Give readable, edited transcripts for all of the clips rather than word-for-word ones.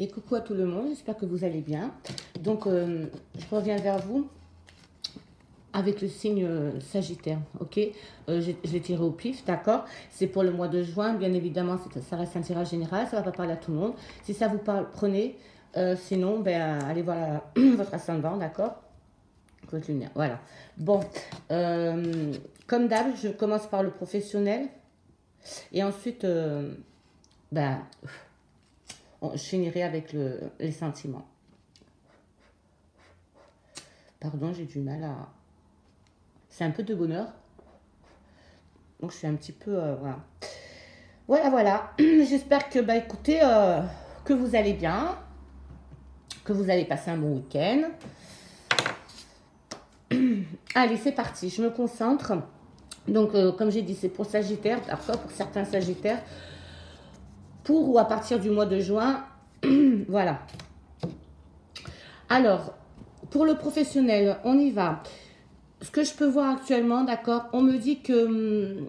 Et coucou à tout le monde, j'espère que vous allez bien. Donc, je reviens vers vous avec le signe Sagittaire, ok. Je l'ai tiré au pif, d'accord. C'est pour le mois de juin, bien évidemment, ça reste un tirage général, ça ne va pas parler à tout le monde. Si ça vous parle, prenez. Sinon, ben, allez voir votre ascendant, d'accord. Votre lumière, voilà. Bon, comme d'hab, je commence par le professionnel. Et ensuite, ben, je finirai avec les sentiments. Pardon, j'ai du mal à... C'est un peu de bonheur. Donc, je suis un petit peu... voilà. Voilà. J'espère que, bah, écoutez, que vous allez bien. Que vous allez passer un bon week-end. Allez, c'est parti. Je me concentre. Donc, comme j'ai dit, c'est pour Sagittaire. Parfois, pour certains Sagittaires. Pour ou à partir du mois de juin. Voilà. Alors, pour le professionnel, on y va. Ce que je peux voir actuellement, d'accord, on me dit que...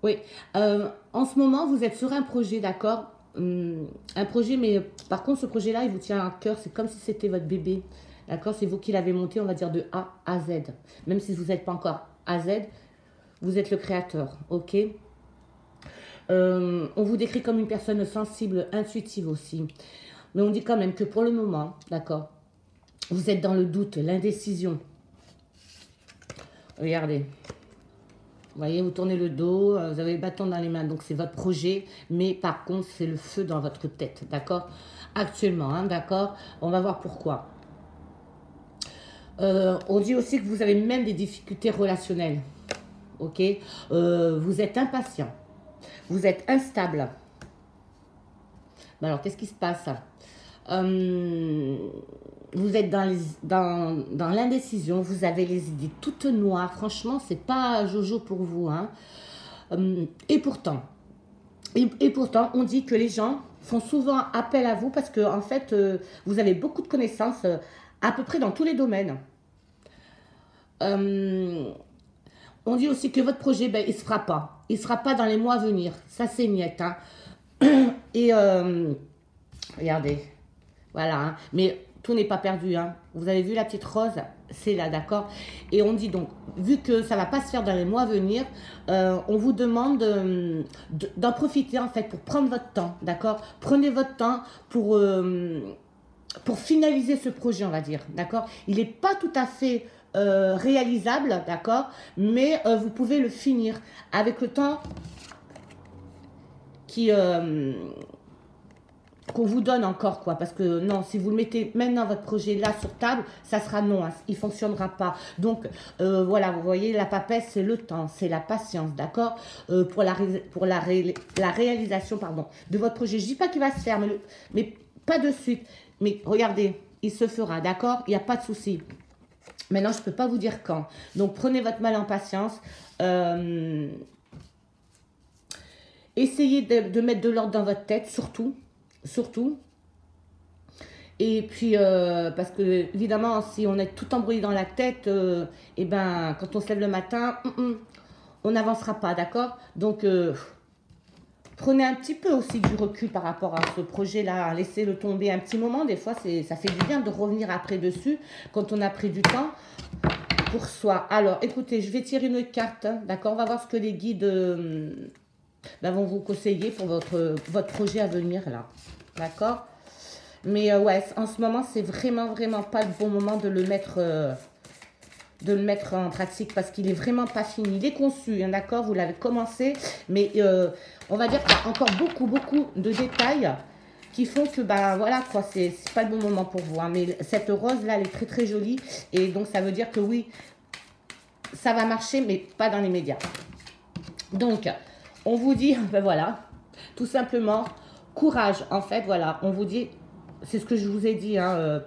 oui, en ce moment, vous êtes sur un projet, d'accord, un projet, mais par contre, ce projet-là, il vous tient à cœur. C'est comme si c'était votre bébé, d'accord. C'est vous qui l'avez monté, on va dire, de A à Z. Même si vous n'êtes pas encore à Z, vous êtes le créateur, ok. On vous décrit comme une personne sensible, intuitive aussi. Mais on dit quand même que pour le moment, d'accord, vous êtes dans le doute, l'indécision. Regardez. Vous voyez, vous tournez le dos, vous avez le bâton dans les mains, donc c'est votre projet. Mais par contre, c'est le feu dans votre tête, d'accord. Actuellement, hein, d'accord. On va voir pourquoi. On dit aussi que vous avez même des difficultés relationnelles, ok. Vous êtes impatient. Vous êtes instable. Alors, qu'est-ce qui se passe? Vous êtes dans l'indécision, vous avez les idées toutes noires. Franchement, c'est pas Jojo pour vous, hein. Et pourtant, on dit que les gens font souvent appel à vous parce que, en fait, vous avez beaucoup de connaissances à peu près dans tous les domaines. On dit aussi que votre projet, ben, il se fera pas. Il ne sera pas dans les mois à venir. Ça, c'est niette, hein. Et regardez. Voilà, hein. Mais tout n'est pas perdu, hein. Vous avez vu la petite rose, c'est là, d'accord. Et on dit donc, vu que ça ne va pas se faire dans les mois à venir, on vous demande d'en profiter, en fait, pour prendre votre temps, d'accord. Prenez votre temps pour finaliser ce projet, on va dire, d'accord. Il n'est pas tout à fait réalisable, d'accord, mais vous pouvez le finir avec le temps qu'on vous donne encore, quoi. Parce que non, si vous le mettez maintenant votre projet là sur table, ça sera non, hein, il ne fonctionnera pas. Donc voilà, vous voyez, la papesse, c'est le temps, c'est la patience, d'accord, pour la réalisation, pardon, de votre projet. Je dis pas qu'il va se faire, mais pas de suite. Mais regardez, il se fera, d'accord, il n'y a pas de souci. Maintenant, je ne peux pas vous dire quand. Donc, prenez votre mal en patience. Essayez de mettre de l'ordre dans votre tête, surtout. Et puis, parce que, évidemment, si on est tout embrouillé dans la tête, et ben, quand on se lève le matin, on n'avancera pas, d'accord. Donc, prenez un petit peu aussi du recul par rapport à ce projet-là. Laissez-le tomber un petit moment. Des fois, ça fait du bien de revenir après dessus quand on a pris du temps pour soi. Alors, écoutez, je vais tirer une carte, hein, d'accord. On va voir ce que les guides vont vous conseiller pour votre projet à venir, là. D'accord. Mais ouais, en ce moment, c'est vraiment pas le bon moment de le mettre en pratique parce qu'il est vraiment pas fini. Il est conçu, hein, d'accord, vous l'avez commencé, mais on va dire qu'il y a encore beaucoup de détails qui font que, bah voilà, quoi, c'est pas le bon moment pour vous, hein. Mais cette rose là, elle est très jolie et donc ça veut dire que oui, ça va marcher, mais pas dans les médias. Donc, on vous dit, ben voilà, tout simplement, courage, en fait, voilà, on vous dit, c'est ce que je vous ai dit, hein,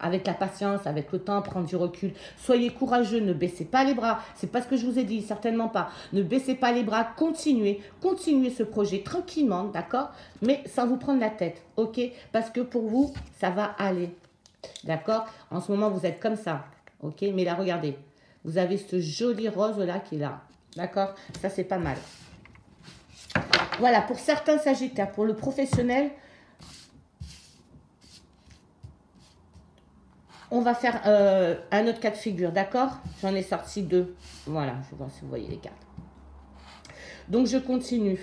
avec la patience, avec le temps, prendre du recul. Soyez courageux, ne baissez pas les bras. C'est pas ce que je vous ai dit, certainement pas. Ne baissez pas les bras, continuez ce projet tranquillement, d'accord, mais sans vous prendre la tête, ok, parce que pour vous, ça va aller, d'accord. En ce moment, vous êtes comme ça, ok, mais là, regardez, vous avez ce joli rose là qui est là, d'accord, ça c'est pas mal. Voilà, pour certains Sagittaires, pour le professionnel, on va faire un autre cas de figure, d'accord? J'en ai sorti 2. Voilà, je vais voir si vous voyez les cartes. Donc, je continue.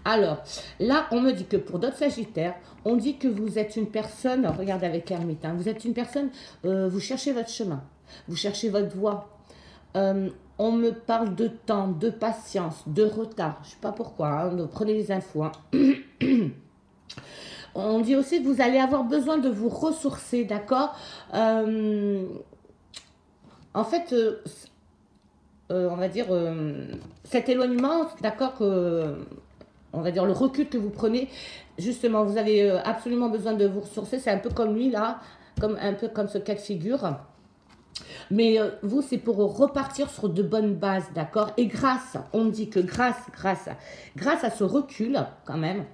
Alors, là, on me dit que pour d'autres Sagittaires, on dit que vous êtes une personne, regardez avec l'ermite, hein, vous êtes une personne, vous cherchez votre chemin, vous cherchez votre voie. On me parle de temps, de patience, de retard. Je ne sais pas pourquoi, hein, prenez les infos. Hein. On dit aussi que vous allez avoir besoin de vous ressourcer, d'accord? En fait, on va dire, cet éloignement, d'accord, on va dire le recul que vous prenez, justement, vous avez absolument besoin de vous ressourcer. C'est un peu comme lui, là, un peu comme ce cas de figure. Mais vous, c'est pour repartir sur de bonnes bases, d'accord? Et on dit que grâce à ce recul, quand même,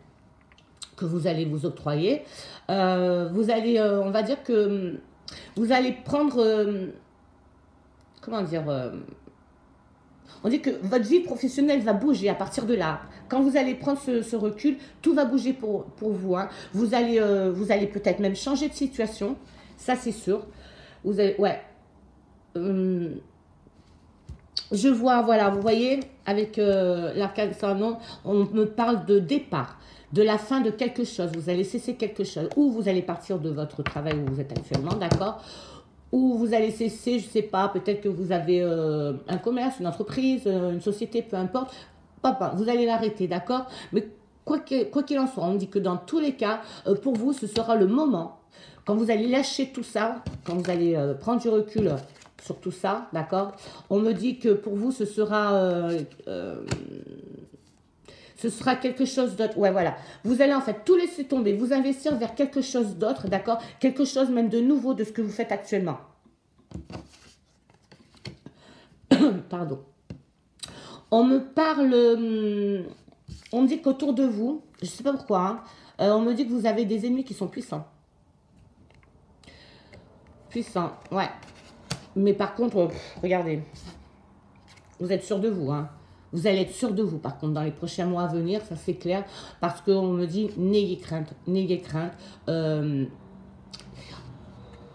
que vous allez vous octroyer, vous allez, on va dire que vous allez prendre, comment dire, on dit que votre vie professionnelle va bouger à partir de là. Quand vous allez prendre ce recul, tout va bouger pour vous. Hein. Vous allez peut-être même changer de situation, ça c'est sûr. Vous allez, ouais. Je vois, voilà, vous voyez, avec l'arcane sans nom, on me parle de départ, de la fin de quelque chose. Vous allez cesser quelque chose, ou vous allez partir de votre travail où vous êtes actuellement, d'accord? Ou vous allez cesser, je ne sais pas, peut-être que vous avez un commerce, une entreprise, une société, peu importe. Papa, vous allez l'arrêter, d'accord? Mais quoi qu'il en soit, on dit que dans tous les cas, pour vous, ce sera le moment, quand vous allez lâcher tout ça, quand vous allez prendre du recul sur tout ça, d'accord? On me dit que pour vous, ce sera quelque chose d'autre. Ouais, voilà. Vous allez en fait tout laisser tomber, vous investir vers quelque chose d'autre, d'accord? Quelque chose même de nouveau de ce que vous faites actuellement. Pardon. On me parle... on me dit qu'autour de vous, je ne sais pas pourquoi, hein, on me dit que vous avez des ennemis qui sont puissants. Puissants, ouais. Mais par contre, regardez, vous êtes sûr de vous, hein. Vous allez être sûr de vous, par contre, dans les prochains mois à venir, ça c'est clair, parce qu'on me dit, n'ayez crainte, n'ayez crainte. Vous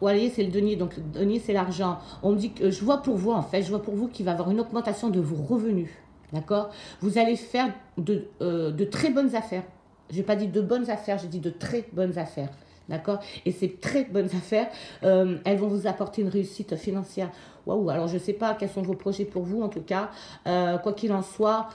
voyez, c'est le denier, donc le denier, c'est l'argent. On me dit que, je vois pour vous, en fait, je vois pour vous qu'il va y avoir une augmentation de vos revenus, d'accord? Vous allez faire de très bonnes affaires. Je n'ai pas dit de bonnes affaires, j'ai dit de très bonnes affaires. D'accord? Et ces très bonnes affaires, elles vont vous apporter une réussite financière. Waouh! Alors, je ne sais pas quels sont vos projets pour vous, en tout cas. Quoi qu'il en soit,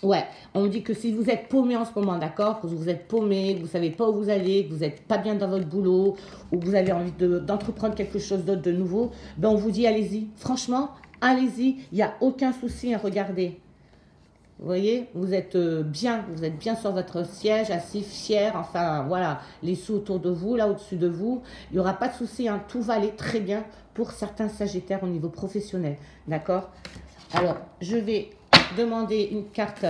ouais, on dit que si vous êtes paumé en ce moment, d'accord? Que vous êtes paumé, que vous ne savez pas où vous allez, que vous n'êtes pas bien dans votre boulot, ou que vous avez envie d'entreprendre quelque chose d'autre de nouveau, ben on vous dit allez-y. Franchement, allez-y, il n'y a aucun souci à regarder. Vous voyez, vous êtes bien sur votre siège, assis, fier, enfin voilà, les sous autour de vous, là au-dessus de vous, il n'y aura pas de souci, hein, tout va aller très bien pour certains Sagittaires au niveau professionnel, d'accord? Alors, je vais demander une carte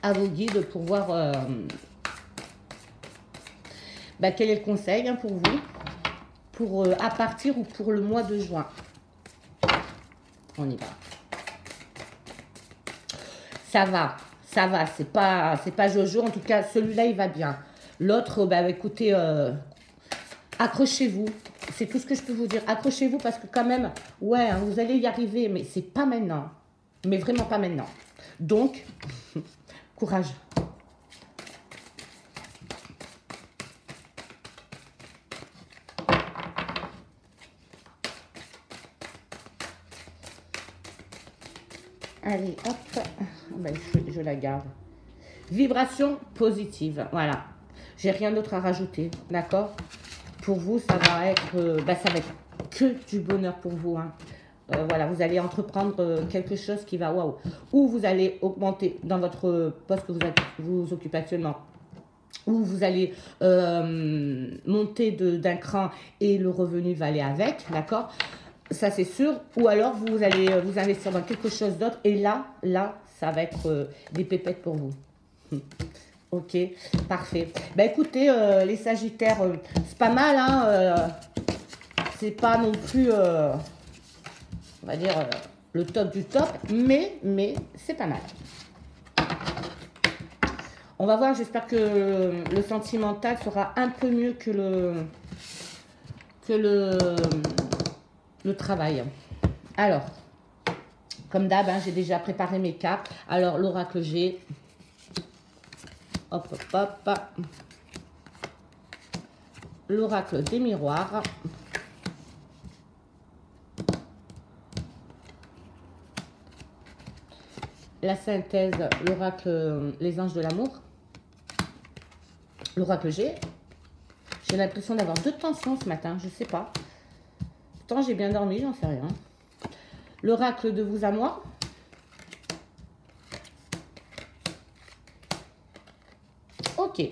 à vos guides pour voir quel est le conseil, hein, pour vous, pour à partir ou pour le mois de juin. On y va. Ça va, c'est pas Jojo, en tout cas, celui-là, il va bien. L'autre, écoutez, accrochez-vous, c'est tout ce que je peux vous dire. Accrochez-vous parce que quand même, ouais, hein, vous allez y arriver, mais c'est pas maintenant, mais vraiment pas maintenant. Donc, courage. Allez, hop, je la garde. Vibration positive, voilà. J'ai rien d'autre à rajouter, d'accord? Pour vous, ça va être que du bonheur pour vous. Hein. Voilà, vous allez entreprendre quelque chose qui va, waouh. Ou vous allez augmenter dans votre poste que vous occupez actuellement. Ou vous allez monter d'un cran et le revenu va aller avec, d'accord? Ça, c'est sûr. Ou alors, vous allez vous investir dans quelque chose d'autre. Et là, ça va être des pépettes pour vous. Ok, parfait. Écoutez, les Sagittaires, c'est pas mal. Hein, c'est pas non plus, on va dire, le top du top. Mais c'est pas mal. On va voir, j'espère que le sentimental sera un peu mieux que le travail. Alors, comme d'hab, hein, j'ai déjà préparé mes cartes. Alors, l'oracle G. Hop, hop, hop. L'oracle des miroirs. La synthèse, l'oracle, les anges de l'amour. L'oracle G. J'ai l'impression d'avoir 2 tensions ce matin, je sais pas. Pourtant, j'ai bien dormi, j'en sais rien. L'oracle de vous à moi. Ok.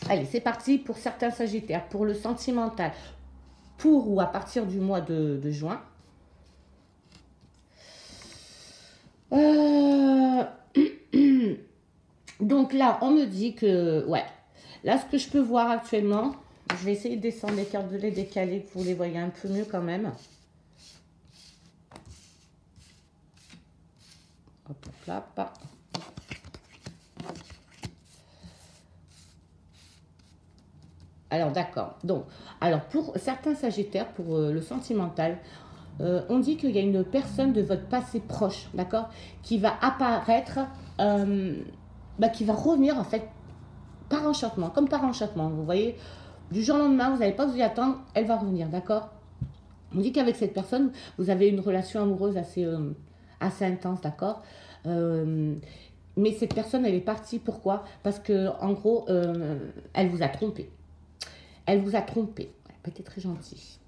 Allez, c'est parti pour certains sagittaires, pour le sentimental, pour ou à partir du mois de juin. Donc là, on me dit que, ouais, là, ce que je peux voir actuellement, je vais essayer de descendre les cartes, de les décaler, que vous les voyez un peu mieux quand même. Hop, là, pas. Alors, d'accord. Donc, alors, pour certains sagittaires, pour le sentimental, on dit qu'il y a une personne de votre passé proche, d'accord, qui va apparaître, qui va revenir, en fait, par enchantement, comme par enchantement. Vous voyez, du jour au lendemain, vous n'allez pas vous y attendre, elle va revenir, d'accord. On dit qu'avec cette personne, vous avez une relation amoureuse assez intense, d'accord. Mais cette personne, elle est partie, pourquoi? Parce que, en gros, elle vous a trompé. Elle vous a trompé. Elle n'a pas été très gentille.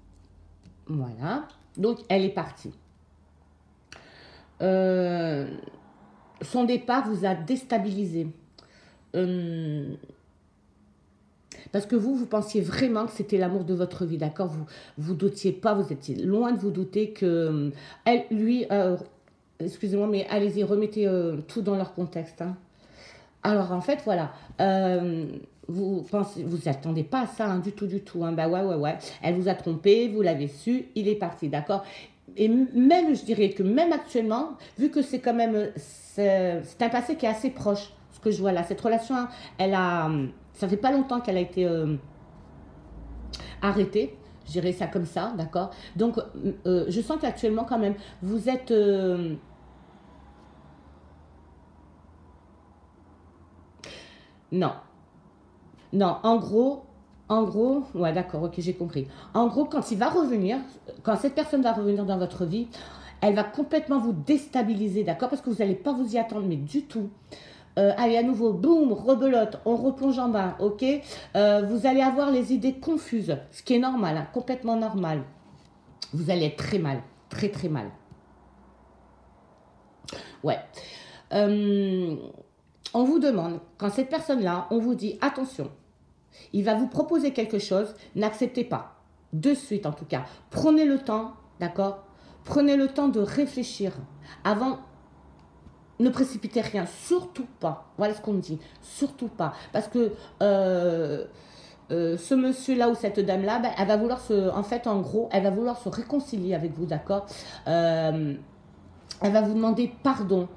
Voilà. Donc, elle est partie. Son départ vous a déstabilisé. Parce que vous pensiez vraiment que c'était l'amour de votre vie, d'accord? Vous doutiez pas, vous étiez loin de vous douter que... elle, lui, excusez-moi, mais allez-y, remettez tout dans leur contexte. Hein. Alors, en fait, voilà. Vous attendez pas à ça, hein, du tout. Hein. Bah ouais. Elle vous a trompé, vous l'avez su, il est parti, d'accord? Et même, je dirais que même actuellement, vu que c'est quand même, c'est un passé qui est assez proche, ce que je vois là, cette relation, hein, ça fait pas longtemps qu'elle a été arrêtée, je dirais ça comme ça, d'accord? Donc, je sens qu'actuellement, quand même, vous êtes... Non, en gros, ouais, d'accord, ok, j'ai compris. En gros, quand il va revenir, quand cette personne va revenir dans votre vie, elle va complètement vous déstabiliser, d'accord? Parce que vous n'allez pas vous y attendre, mais du tout. Allez, à nouveau, boum, rebelote, on replonge en bas, ok? Vous allez avoir les idées confuses, ce qui est normal, hein, complètement normal. Vous allez être très mal, très mal. Ouais. On vous demande, quand cette personne-là, on vous dit, attention, il va vous proposer quelque chose, n'acceptez pas. De suite, en tout cas. Prenez le temps, d'accord? Prenez le temps de réfléchir. Avant, ne précipitez rien, surtout pas. Voilà ce qu'on me dit, surtout pas. Parce que ce monsieur-là ou cette dame-là, ben, elle va vouloir en fait, en gros, elle va vouloir se réconcilier avec vous, d'accord? Elle va vous demander pardon.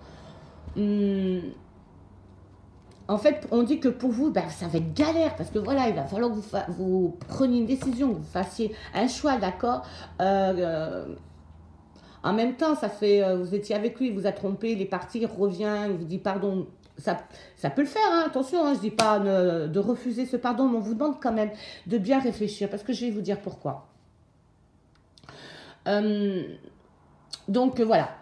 En fait, on dit que pour vous, ben, ça va être galère parce que voilà, il va falloir que vous preniez une décision, que vous fassiez un choix, d'accord? En même temps, ça fait, vous étiez avec lui, il vous a trompé, il est parti, il revient, il vous dit pardon. Ça peut le faire, hein, attention, hein, je ne dis pas de refuser ce pardon, mais on vous demande quand même de bien réfléchir parce que je vais vous dire pourquoi. Donc voilà.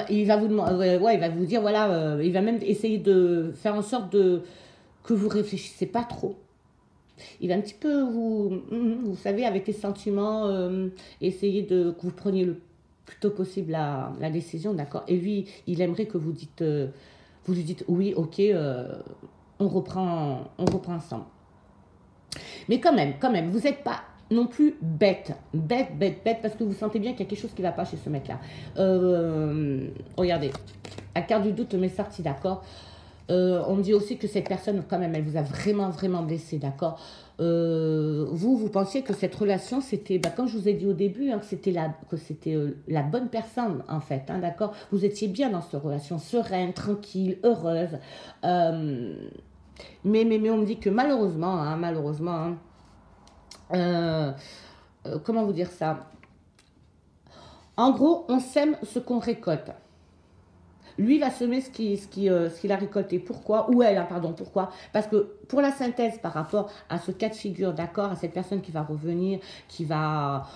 Il va vous demander, ouais, il va vous dire, voilà, il va même essayer de faire en sorte que vous réfléchissez pas trop. Il va un petit peu vous savez, avec les sentiments, essayer que vous preniez le plus tôt possible la décision, d'accord? Et lui, il aimerait que vous lui dites, oui, ok, on reprend ensemble. Mais quand même, vous n'êtes pas non plus bête, parce que vous sentez bien qu'il y a quelque chose qui ne va pas chez ce mec-là. Regardez, la carte du doute m'est sortie, d'accord? On me dit aussi que cette personne, quand même, elle vous a vraiment, vraiment blessé, d'accord. Vous pensiez que cette relation, c'était, bah, comme je vous ai dit au début, hein, que c'était la bonne personne, en fait, hein, d'accord. Vous étiez bien dans cette relation, sereine, tranquille, heureuse. Euh, mais on me dit que malheureusement, hein, euh, comment vous dire ça? En gros, on sème ce qu'on récolte. Lui va semer ce qu'il a récolté. Pourquoi? Ou elle, hein, pardon. Pourquoi? Parce que pour la synthèse par rapport à ce cas de figure, d'accord, à cette personne qui va revenir, qui va,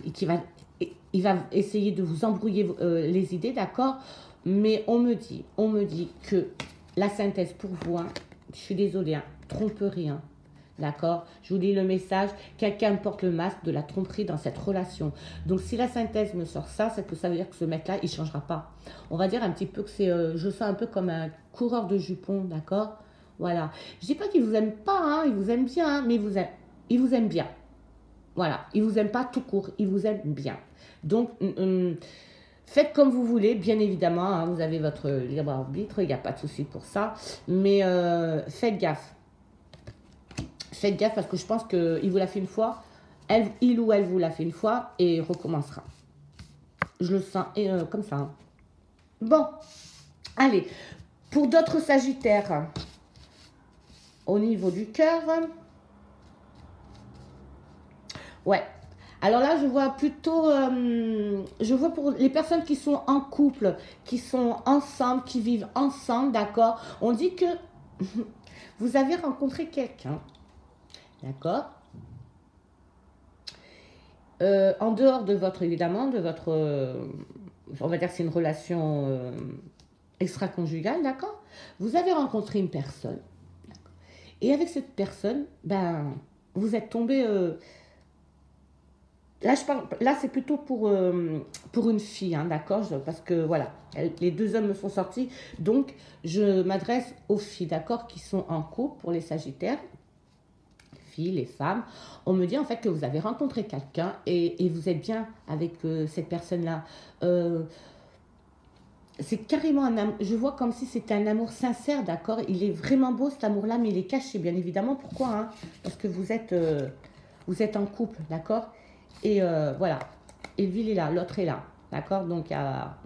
il va essayer de vous embrouiller les idées, d'accord. Mais on me dit que la synthèse pour vous, hein, je suis désolée, hein, tromperie, hein, d'accord. Je vous lis le message. Quelqu'un porte le masque de la tromperie dans cette relation. Donc, si la synthèse me sort ça, c'est que ça veut dire que ce mec-là, il ne changera pas. On va dire un petit peu que c'est... je sens un peu comme un coureur de jupons, d'accord. Voilà. Je ne dis pas qu'il ne vous aime pas, hein, il vous aime bien, hein, mais il vous aime bien. Voilà. Il ne vous aime pas tout court, il vous aime bien. Donc, faites comme vous voulez, bien évidemment, hein, vous avez votre libre arbitre, il n'y a pas de souci pour ça. Mais faites gaffe. Faites gaffe parce que je pense qu'il vous l'a fait une fois, il ou elle vous l'a fait une fois et il recommencera. Je le sens comme ça. Hein. Bon, allez. Pour d'autres sagittaires, au niveau du cœur, ouais. Alors là, je vois plutôt, je vois pour les personnes qui sont en couple, qui sont ensemble, qui vivent ensemble, d'accord. On dit que vous avez rencontré quelqu'un, d'accord. En dehors de votre, évidemment, de votre, on va dire que c'est une relation extra-conjugale, d'accord. Vous avez rencontré une personne, et avec cette personne, ben, vous êtes tombé. Là, là c'est plutôt pour une fille, hein, d'accord, parce que voilà, les deux hommes me sont sortis, donc je m'adresse aux filles, d'accord, qui sont en couple pour les sagittaires, filles, les femmes. On me dit en fait que vous avez rencontré quelqu'un et vous êtes bien avec cette personne-là. Euh, c'est carrément un amour, je vois comme si c'était un amour sincère, d'accord, il est vraiment beau cet amour-là, mais il est caché, bien évidemment. Pourquoi, hein? Parce que vous êtes en couple, d'accord. Et voilà. Et lui, il est là, l'autre est là. D'accord. Donc, il y a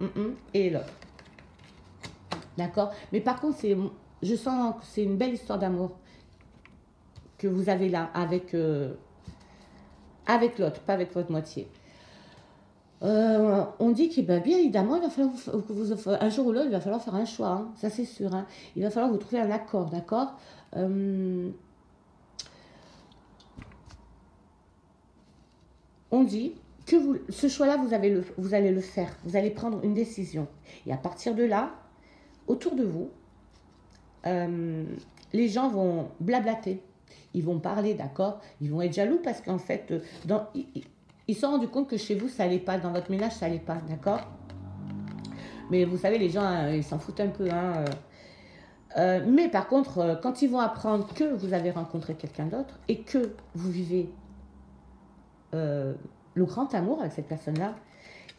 et l'autre. D'accord. Mais par contre, je sens que c'est une belle histoire d'amour que vous avez là avec l'autre, pas avec votre moitié. On dit que ben, bien évidemment, il va falloir un jour ou l'autre, il va falloir faire un choix. Hein, ça, c'est sûr. Hein. Il va falloir vous trouver un accord. D'accord. On dit que ce choix-là, vous allez le faire. Vous allez prendre une décision. Et à partir de là, autour de vous, les gens vont blablater. Ils vont parler, d'accord. Ils vont être jaloux parce qu'en fait, ils se sont rendus compte que chez vous, ça n'allait pas. Dans votre ménage, ça n'allait pas, d'accord. Mais vous savez, les gens, hein, ils s'en foutent un peu. Hein. Mais par contre, quand ils vont apprendre que vous avez rencontré quelqu'un d'autre et que vous vivez le grand amour avec cette personne-là,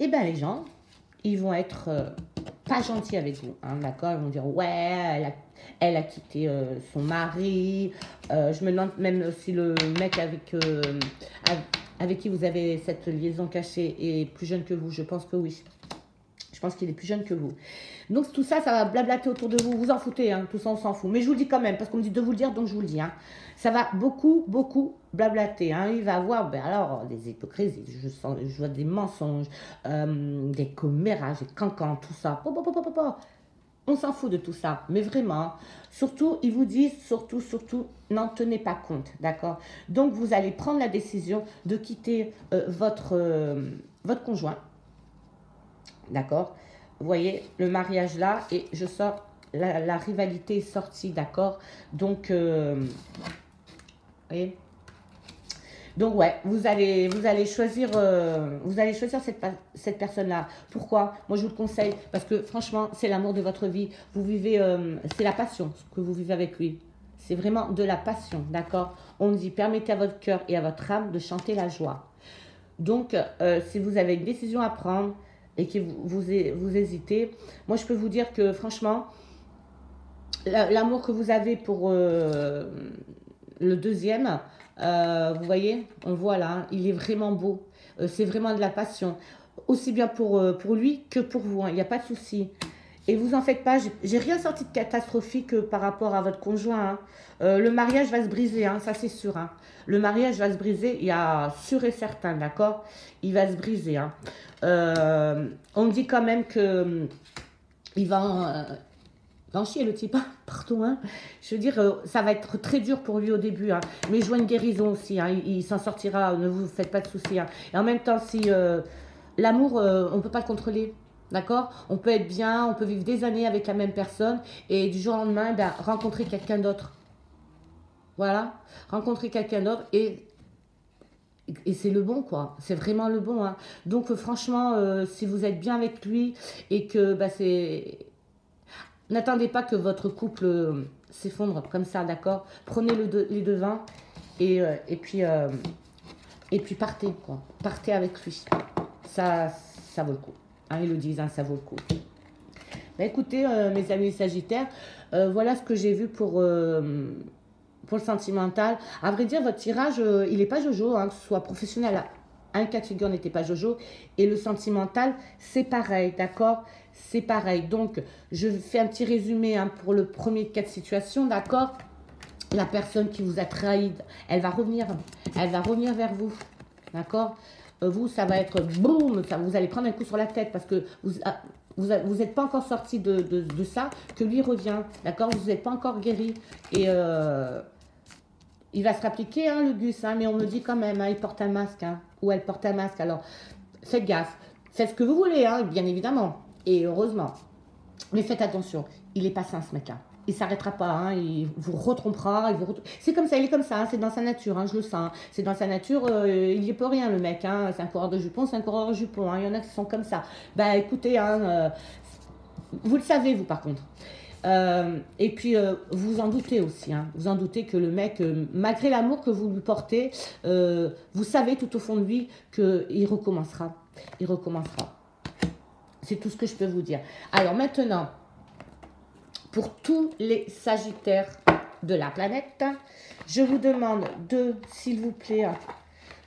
eh bien les gens, ils vont être pas gentils avec vous, hein, d'accord. Ils vont dire ouais, elle a quitté son mari. Je me demande même si le mec avec qui vous avez cette liaison cachée est plus jeune que vous. Je pense que oui. Je pense qu'il est plus jeune que vous. Donc tout ça, ça va blablater autour de vous. Vous en foutez, hein, tout ça, on s'en fout. Mais je vous le dis quand même, parce qu'on me dit de vous le dire, donc je vous le dis. Hein. Ça va beaucoup, beaucoup blablater. Hein. Il va avoir, ben alors, des hypocrisies. Je vois des mensonges, des commérages, des cancans, tout ça. On s'en fout de tout ça. Mais vraiment, surtout, ils vous disent, surtout, n'en tenez pas compte. D'accord. Donc vous allez prendre la décision de quitter votre conjoint. D'accord. Vous voyez le mariage là et je sors la rivalité est sortie, d'accord. Donc vous voyez, donc ouais, vous allez choisir cette personne là. Pourquoi? Moi je vous le conseille parce que franchement c'est l'amour de votre vie. Vous vivez c'est la passion ce que vous vivez avec lui. C'est vraiment de la passion, d'accord. On dit permettez à votre cœur et à votre âme de chanter la joie. Donc si vous avez une décision à prendre et que vous hésitez, moi je peux vous dire que franchement, l'amour que vous avez pour le deuxième, vous voyez, on voit là, hein, il est vraiment beau. C'est vraiment de la passion. Aussi bien pour lui que pour vous, hein, il n'y a pas de souci. Et vous en faites pas, j'ai rien sorti de catastrophique par rapport à votre conjoint, hein. Le mariage va se briser, hein, ça c'est sûr, hein. Le mariage va se briser, il y a sûr et certain, d'accord? Il va se briser, hein. On me dit quand même que il va en chier le type, hein, pardon, hein. Je veux dire, ça va être très dur pour lui au début, hein. Mais je vois une guérison aussi, hein. Il s'en sortira, ne vous faites pas de soucis, hein. Et en même temps, si l'amour, on ne peut pas le contrôler. D'accord? On peut être bien, on peut vivre des années avec la même personne et du jour au lendemain, ben, rencontrer quelqu'un d'autre. Voilà, rencontrer quelqu'un d'autre et c'est le bon, quoi. C'est vraiment le bon, hein. Donc, franchement, si vous êtes bien avec lui et que bah, c'est. N'attendez pas que votre couple s'effondre comme ça, d'accord? Prenez les devants et, euh, et, puis, euh, et puis partez, quoi. Partez avec lui. Ça vaut le coup. Hein, ils le disent, hein, ça vaut le coup. Bah, écoutez, mes amis Sagittaires, voilà ce que j'ai vu pour le sentimental. À vrai dire, votre tirage, il n'est pas jojo, hein, que ce soit professionnel. Un cas de figure n'était pas jojo. Et le sentimental, c'est pareil, d'accord? C'est pareil. Donc, je fais un petit résumé, hein, pour le premier cas de situation, d'accord? La personne qui vous a trahi, elle va revenir vers vous, d'accord? Vous, ça va être boum, vous allez prendre un coup sur la tête parce que vous n'êtes pas encore sorti de ça, que lui revient, d'accord? Vous n'êtes pas encore guéri et il va se rappliquer, hein, le Gus, hein, mais on me dit quand même, hein, il porte un masque, hein, ou elle porte un masque, alors faites gaffe, faites ce que vous voulez, hein, bien évidemment, et heureusement, mais faites attention, il est pas sain ce mec-là. Il s'arrêtera pas, hein, il vous retrompera, c'est comme ça, il est comme ça, hein, c'est dans sa nature, hein, je le sens, hein, c'est dans sa nature, il n'y peut rien le mec, hein, c'est un coureur de jupon, c'est un coureur de jupon, hein, il y en a qui sont comme ça. Bah écoutez, hein, vous le savez vous par contre. Et puis, vous en doutez aussi, hein, vous en doutez que le mec, malgré l'amour que vous lui portez, vous savez tout au fond de lui qu'il recommencera. Il recommencera. C'est tout ce que je peux vous dire. Alors maintenant, pour tous les Sagittaires de la planète, je vous demande s'il vous plaît,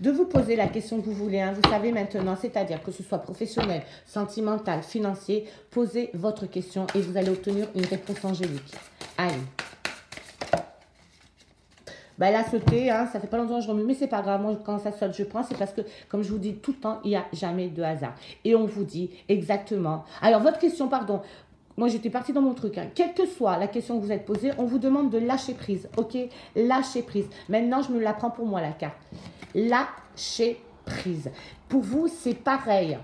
de vous poser la question que vous voulez, hein, vous savez maintenant, c'est-à-dire que ce soit professionnel, sentimental, financier, posez votre question et vous allez obtenir une réponse angélique. Allez. Bah, elle a sauté, hein, ça fait pas longtemps que je remue, mais c'est pas grave, moi quand ça saute je prends, c'est parce que, comme je vous dis tout le temps, il n'y a jamais de hasard. Et on vous dit exactement. Alors votre question, pardon, moi j'étais partie dans mon truc, hein. Quelle que soit la question que vous êtes posée, on vous demande de lâcher prise, ok? Lâcher prise. Maintenant je me la prends pour moi la carte. Lâcher prise. Pour vous c'est pareil,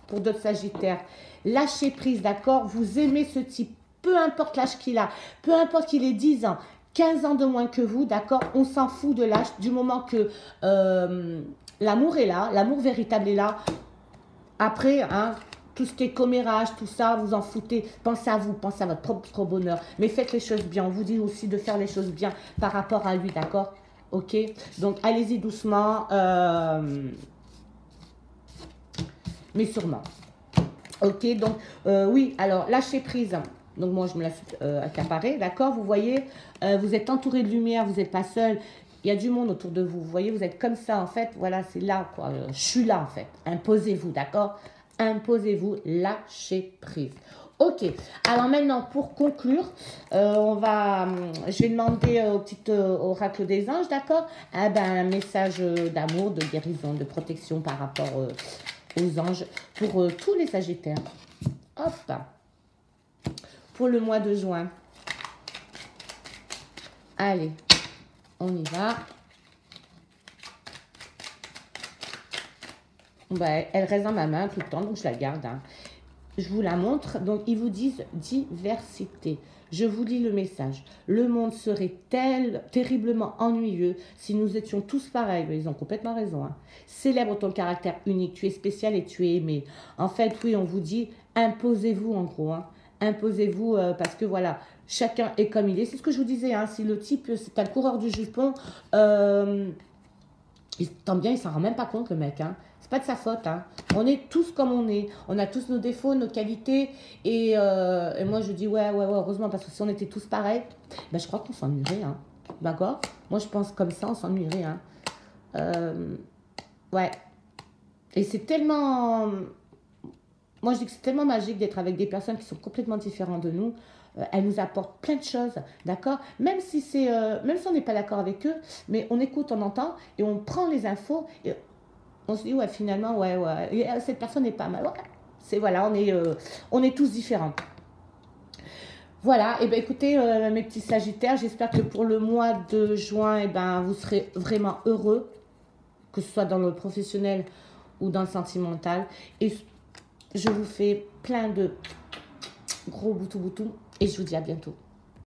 pour d'autres Sagittaires. Lâcher prise, d'accord? Vous aimez ce type, peu importe l'âge qu'il a, peu importe qu'il ait 10 ans, 15 ans de moins que vous, d'accord? On s'en fout de l'âge du moment que l'amour est là, l'amour véritable est là. Après, hein, tout ce qui est commérage, tout ça, vous en foutez. Pensez à vous, pensez à votre propre bonheur. Mais faites les choses bien. On vous dit aussi de faire les choses bien par rapport à lui, d'accord? Ok? Donc, allez-y doucement, mais sûrement. Ok? Donc, oui, alors, lâchez prise. Donc, moi, je me la suis accaparée, d'accord? Vous voyez, vous êtes entouré de lumière, vous n'êtes pas seul. Il y a du monde autour de vous. Vous voyez, vous êtes comme ça, en fait. Voilà, c'est là, quoi. Je suis là, en fait. Imposez-vous, d'accord? Imposez-vous, lâchez prise. Ok, alors maintenant pour conclure, je vais demander au petit oracle des anges, d'accord? Un message d'amour, de guérison, de protection par rapport aux anges pour tous les Sagittaires. Hop, pour le mois de juin. Allez, on y va. Elle reste dans ma main tout le temps, donc je la garde, hein. Je vous la montre. Donc, ils vous disent diversité. Je vous lis le message. Le monde serait terriblement ennuyeux si nous étions tous pareils. Ils ont complètement raison, hein. Célèbre ton caractère unique. Tu es spécial et tu es aimé. En fait, oui, on vous dit imposez-vous en gros, hein. Imposez-vous parce que voilà, chacun est comme il est. C'est ce que je vous disais, hein. Si le type, c'est un coureur du jupon, tant bien, il s'en rend même pas compte, le mec, hein. C'est pas de sa faute, hein. On est tous comme on est. On a tous nos défauts, nos qualités. Et moi, je dis, ouais, heureusement, parce que si on était tous pareils, ben, je crois qu'on s'ennuierait, hein. D'accord? Moi, je pense comme ça, on s'ennuierait, hein. Ouais. Et c'est tellement... Moi, je dis que c'est tellement magique d'être avec des personnes qui sont complètement différentes de nous. Elles nous apportent plein de choses, d'accord? Même si c'est, même si on n'est pas d'accord avec eux, mais on écoute, on entend et on prend les infos et on se dit ouais finalement ouais cette personne n'est pas mal. Ouais. C'est voilà, on est tous différents. Voilà, et ben écoutez mes petits Sagittaires, j'espère que pour le mois de juin, et ben vous serez vraiment heureux, que ce soit dans le professionnel ou dans le sentimental. Et je vous fais plein de gros boutous et je vous dis à bientôt.